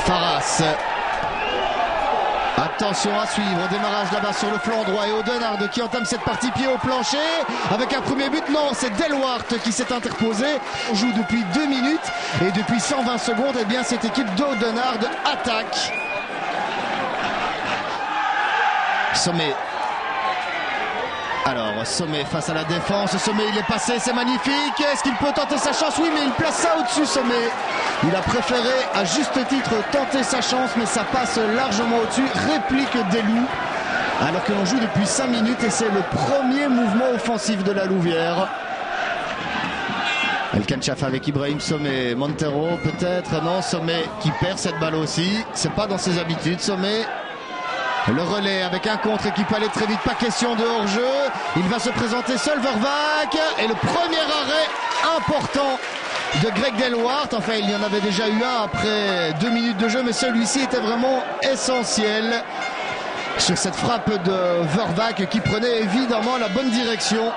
Farras. Attention à suivre, au démarrage là-bas sur le flanc droit et Audenard qui entame cette partie pied au plancher avec un premier but. Non, c'est Delwart qui s'est interposé. On joue depuis 2 minutes et depuis 120 secondes, eh bien cette équipe d'Audenard attaque. Sommet. Alors Sommet face à la défense, Sommet il est passé, c'est magnifique. Est-ce qu'il peut tenter sa chance? Oui, mais il place ça au-dessus, Sommet. Il a préféré à juste titre tenter sa chance, mais ça passe largement au-dessus. Réplique des Loups, alors que l'on joue depuis 5 minutes et c'est le premier mouvement offensif de la Louvière. El Kanchaf avec Ibrahim Sommet, Montero peut-être, non, Sommet qui perd cette balle aussi, c'est pas dans ses habitudes, Sommet. Le relais avec un contre qui peut aller très vite, pas question de hors-jeu. Il va se présenter seul, Vervac. Et le premier arrêt important de Greg Delwart. Enfin, il y en avait déjà eu un après 2 minutes de jeu, mais celui-ci était vraiment essentiel sur cette frappe de Vervac qui prenait évidemment la bonne direction.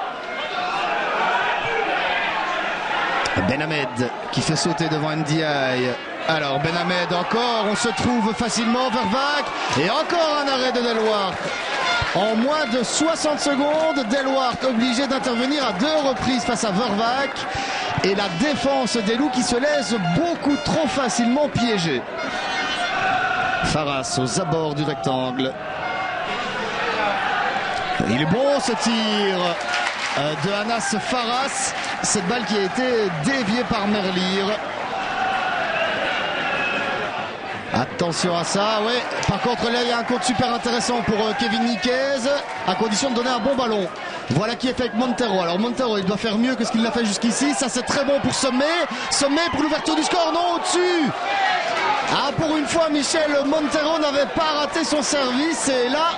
Benhamed qui fait sauter devant Ndiaye. Alors Benhamed encore, on se trouve facilement, Vervac et encore un arrêt de Delwart. En moins de 60 secondes, Delwart obligé d'intervenir à 2 reprises face à Vervac et la défense des Loups qui se laisse beaucoup trop facilement piéger. Farras aux abords du rectangle. Il est bon ce tir de Anas Farras, cette balle qui a été déviée par Merlir. Attention à ça, ouais. Par contre, là, il y a un compte super intéressant pour Kevin Niquez, à condition de donner un bon ballon. Voilà qui est fait avec Montero. Alors Montero, il doit faire mieux que ce qu'il a fait jusqu'ici. Ça, c'est très bon pour Sommet. Sommet pour l'ouverture du score, non, au-dessus. Ah, pour une fois, Michel Montero n'avait pas raté son service. Et là,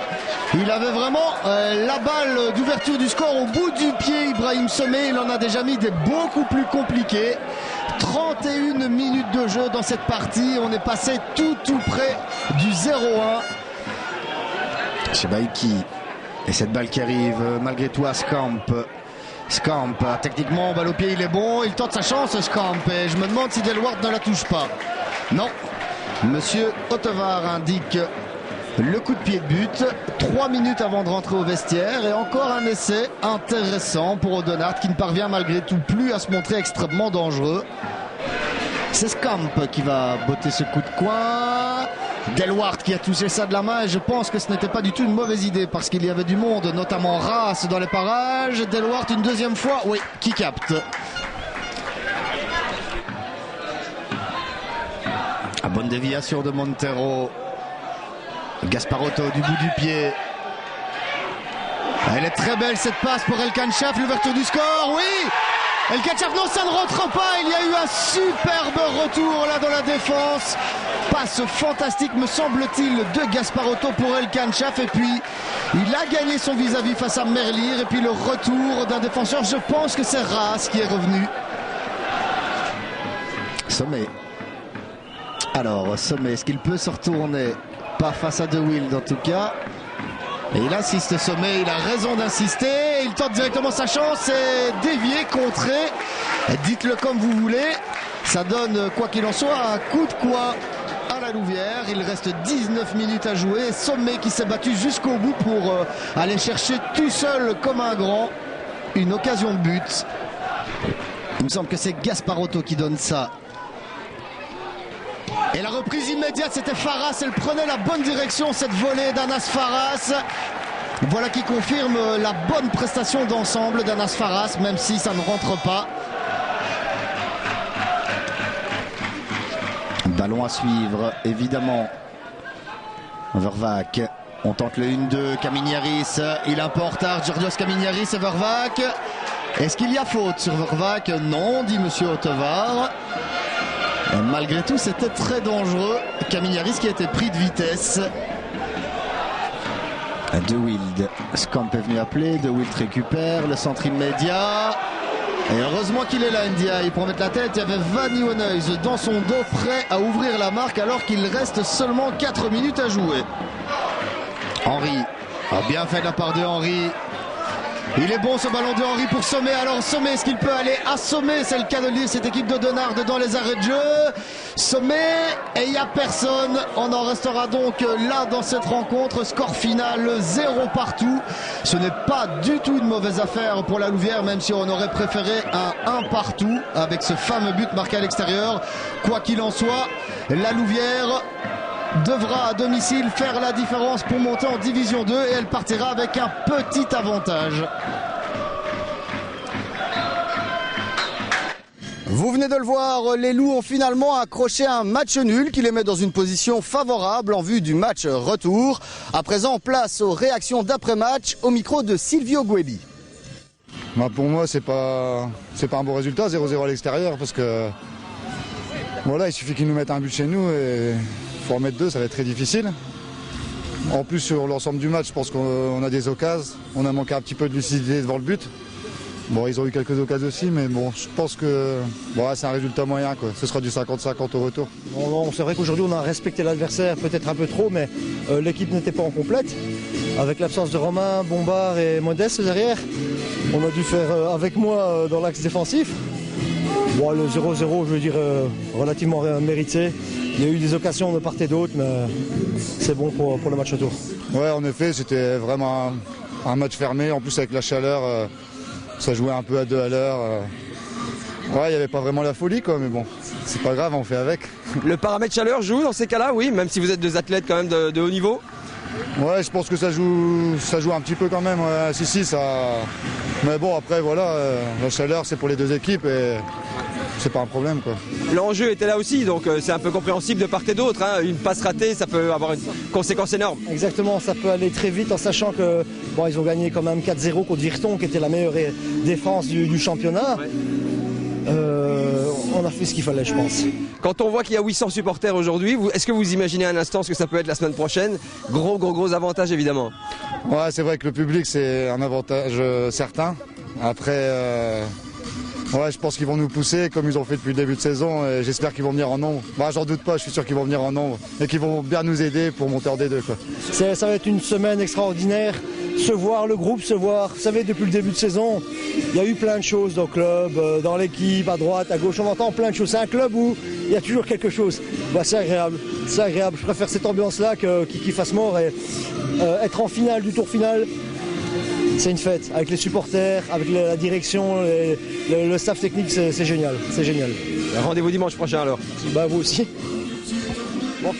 il avait vraiment la balle d'ouverture du score au bout du pied. Ibrahim Sommet, il en a déjà mis des beaucoup plus compliqués. 31 minutes de jeu dans cette partie. On est passé tout près du 0-1. Chebaïki. Et cette balle qui arrive malgré tout à Scamp. Scamp, techniquement, balle au pied, il est bon. Il tente sa chance, Scamp. Et je me demande si Delwart ne la touche pas. Non. Monsieur Ottevar indique le coup de pied de but. 3 minutes avant de rentrer au vestiaire. Et encore un essai intéressant pour Audenard qui ne parvient malgré tout plus à se montrer extrêmement dangereux. C'est Scamp qui va botter ce coup de coin. Delwart qui a touché ça de la main et je pense que ce n'était pas du tout une mauvaise idée parce qu'il y avait du monde, notamment Raas dans les parages. Delwart une deuxième fois, oui, qui capte. La bonne déviation de Montero. Gasparotto du bout du pied. Elle est très belle cette passe pour El Kanchaf, l'ouverture du score, oui. El Kanchaf, non, ça ne rentre pas. Il y a eu un superbe retour là dans la défense. Passe fantastique, me semble-t-il, de Gasparotto pour El Kanchaf. Et puis, il a gagné son vis-à-vis face à Merlir. Et puis, le retour d'un défenseur, je pense que c'est Raas qui est revenu. Sommet. Alors, Sommet, est-ce qu'il peut se retourner? Pas face à De Wild en tout cas. Et il insiste, Sommet, il a raison d'insister. Il tente directement sa chance, c'est dévié, contré. Dites-le comme vous voulez. Ça donne, quoi qu'il en soit, un coup de coin à la Louvière. Il reste 19 minutes à jouer. Sommet qui s'est battu jusqu'au bout pour aller chercher tout seul comme un grand une occasion de but. Il me semble que c'est Gasparotto qui donne ça. Et la reprise immédiate, c'était Farras. Elle prenait la bonne direction, cette volée d'Anas Farras. Voilà qui confirme la bonne prestation d'ensemble d'Anas Farras, même si ça ne rentre pas. Ballon à suivre, évidemment. Vervac. On tente le 1-2. Kaminiaris. Il est un peu en retard. Georgios Kaminiaris et Vervac. Est-ce qu'il y a faute sur Vervac? Non, dit monsieur Ottevar. Malgré tout, c'était très dangereux. Kaminiaris qui a été pris de vitesse. De Wild. Scamp est venu appeler. De Wild récupère. Le centre immédiat. Et heureusement qu'il est là, Ndiaye, pour mettre la tête. Il y avait Van Nieuwenhuis dans son dos, prêt à ouvrir la marque alors qu'il reste seulement 4 minutes à jouer. Henry a bien fait de la part de Henry. Il est bon ce ballon de Henry pour Sommet. Alors Sommet, est-ce qu'il peut aller assommer? C'est le cas de lire cette équipe de Denard dans les arrêts de jeu. Sommet, et il n'y a personne. On en restera donc là dans cette rencontre. Score final 0 partout. Ce n'est pas du tout une mauvaise affaire pour la Louvière, même si on aurait préféré un 1 partout avec ce fameux but marqué à l'extérieur. Quoi qu'il en soit, la Louvière devra à domicile faire la différence pour monter en division 2 et elle partira avec un petit avantage. Vous venez de le voir, les Loups ont finalement accroché un match nul qui les met dans une position favorable en vue du match retour. À présent, place aux réactions d'après-match au micro de Silvio Guebi. Pour moi, c'est pas un bon résultat, 0-0 à l'extérieur, parce que voilà, il suffit qu'ils nous mettent un but chez nous et il faut en mettre 2, ça va être très difficile. En plus, sur l'ensemble du match, je pense qu'on a des occasions. On a manqué un petit peu de lucidité devant le but. Bon, ils ont eu quelques occasions aussi, mais bon, je pense que c'est un résultat moyen, quoi. Ce sera du 50-50 au retour. C'est vrai qu'aujourd'hui, on a respecté l'adversaire peut-être un peu trop, mais l'équipe n'était pas en complète. Avec l'absence de Romain, Bombard et Modeste derrière, on a dû faire avec moi dans l'axe défensif. Bon, le 0-0, je veux dire, relativement mérité. Il y a eu des occasions de part et d'autre, mais c'est bon pour le match retour. Ouais, en effet, c'était vraiment un match fermé. En plus, avec la chaleur, ça jouait un peu à 2 à l'heure. Ouais, il n'y avait pas vraiment la folie, quoi, mais bon, c'est pas grave, on fait avec. Le paramètre chaleur joue dans ces cas-là, oui, même si vous êtes deux athlètes quand même de haut niveau. Ouais, je pense que ça joue un petit peu quand même. Ouais. Si, ça. Mais bon, après, voilà, la chaleur, c'est pour les deux équipes et c'est pas un problème, quoi. L'enjeu était là aussi, donc c'est un peu compréhensible de part et d'autre. Hein. Une passe ratée, ça peut avoir une conséquence énorme. Exactement, ça peut aller très vite en sachant que ils ont gagné quand même 4-0 contre Virton, qui était la meilleure défense du championnat. Ouais. On a fait ce qu'il fallait, je pense. Quand on voit qu'il y a 800 supporters aujourd'hui, est-ce que vous imaginez un instant ce que ça peut être la semaine prochaine? Gros avantage, évidemment. Ouais, c'est vrai que le public, c'est un avantage certain. Après, je pense qu'ils vont nous pousser comme ils ont fait depuis le début de saison. Et j'espère qu'ils vont venir en nombre. J'en doute pas, je suis sûr qu'ils vont venir en nombre et qu'ils vont bien nous aider pour monter en D2, quoi. Ça va être une semaine extraordinaire. Le groupe se voir. Vous savez, depuis le début de saison, il y a eu plein de choses dans le club, dans l'équipe, à droite, à gauche. On entend plein de choses. C'est un club où il y a toujours quelque chose. C'est agréable. C'est agréable. Je préfère cette ambiance-là qu'il fasse mort. Et être en finale, du tour final, c'est une fête. Avec les supporters, avec la direction, le staff technique, c'est génial. C'est génial. Rendez-vous dimanche prochain alors. Vous aussi. Bon,